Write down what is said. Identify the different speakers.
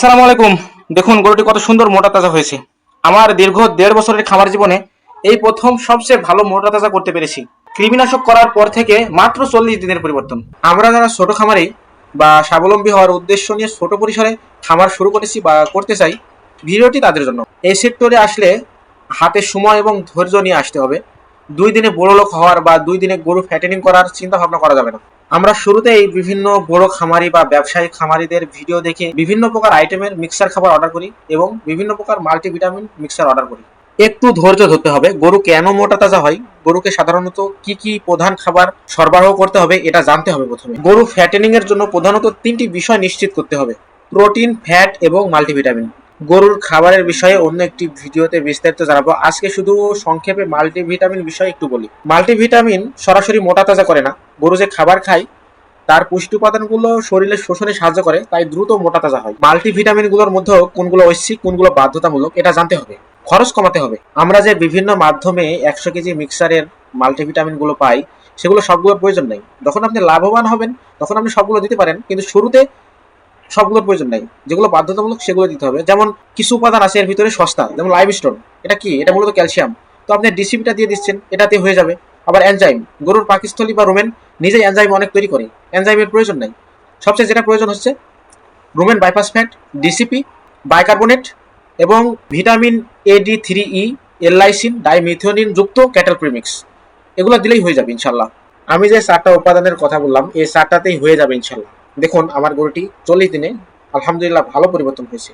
Speaker 1: আসসালামু আলাইকুম। দেখুন গরুটি কত সুন্দর মোটা তাজা হয়েছে। আমার দীর্ঘ ১.৫ বছরের খামার জীবনে এই প্রথম সবচেয়ে ভালো মোটা তাজা করতে পেরেছি। কৃমিনাশক করার পর থেকে মাত্র ৪০ দিনের পরিবর্তন। আমরা যারা ছোট খামারি বা স্বাবলম্বী হওয়ার উদ্দেশ্য নিয়ে ছোট পরিসরে খামার শুরু করেছি বা করতে চাই, ভিডিওটি তাদের জন্য। এই সেক্টরে আসলে হাতে সময় এবং ধৈর্য নিয়ে আসতে হবে। ২ দিনে বড় লোক হওয়ার বা ২ দিনে গরু ফ্যাটেনিং করার চিন্তা ভাবনা করা যাবে না। আমরা শুরুতেই বিভিন্ন বড় খামারি বা ব্যবসায়ী খামারিদের ভিডিও দেখে বিভিন্ন প্রকার আইটেমের মিক্সার খাবার অর্ডার করি এবং বিভিন্ন প্রকার মাল্টিভিটামিন মিক্সার অর্ডার করি। একটু ধৈর্য ধরতে হবে। গরু কেন মোটা তাজা হয়, গরুকে সাধারণত কি কি প্রধান খাবার সরবরাহ করতে হবে এটা জানতে হবে। প্রথমে গরু ফ্যাটেনিং এর জন্য প্রধানত ৩টি বিষয় নিশ্চিত করতে হবে: প্রোটিন, ফ্যাট এবং মাল্টিভিটামিন। গরুর খাবারের বিষয়ে অন্য একটি ভিডিওতে বিস্তারিত জানাবো। আজকে শুধু সংক্ষেপে মাল্টিভিটামিন বিষয়ে একটু বলি। মাল্টিভিটামিন সরাসরি মোটা তাজা করে না। গরু যে খাবার খায় তার পুষ্টি উপাদানগুলো শরীরে শোষণে সাহায্য করে, তাই দ্রুত মোটা তাজা হয়। মাল্টিভিটামিনগুলোর মধ্যে কোনগুলো ঐচ্ছিক, কোনগুলো বাধ্যতামূলক এটা জানতে হবে। খরচ কমাতে হবে। আমরা যে বিভিন্ন মাধ্যমে ১০০ কেজি মিক্সারের মাল্টিভিটামিনগুলো পাই, সেগুলো সবগুলোর প্রয়োজন নেই। যখন আপনি লাভবান হবেন তখন আপনি সবগুলো দিতে পারেন, কিন্তু শুরুতে সবগুলোর প্রয়োজন নাই। যেগুলো বাধ্যতামূলক সেগুলো দিতে হবে। যেমন কিছু উপাদান আছে এর ভিতরে সস্তা, যেমন লাইভ স্টোন। এটা কি? এটা মূলত ক্যালসিয়াম। তো আপনি ডিসিপিটা দিয়ে দিচ্ছেন, এটাতে হয়ে যাবে। আবার এনজাইম, গরুর পাকস্থলী বা রুমেন নিজেই এনজাইম অনেক তৈরি করে, এনজাইমের প্রয়োজন নাই। সবচেয়ে যেটা প্রয়োজন হচ্ছে rumen bypass fat, DCP, bicarbonate এবং ভিটামিন AD3E, এল-লাইসিন, ডাইমিথিওনিন যুক্ত ক্যাটেল প্রিমিক্স। এগুলো দিলেই হয়ে যাবে ইনশাল্লাহ। আমি যে 4টা উপাদানের কথা বললাম এই 4টাতেই হয়ে যাবে ইনশাল্লাহ। দেখুন আমার গরুটি 40 দিনে আলহামদুলিল্লাহ ভালো পরিবর্তন হয়েছে।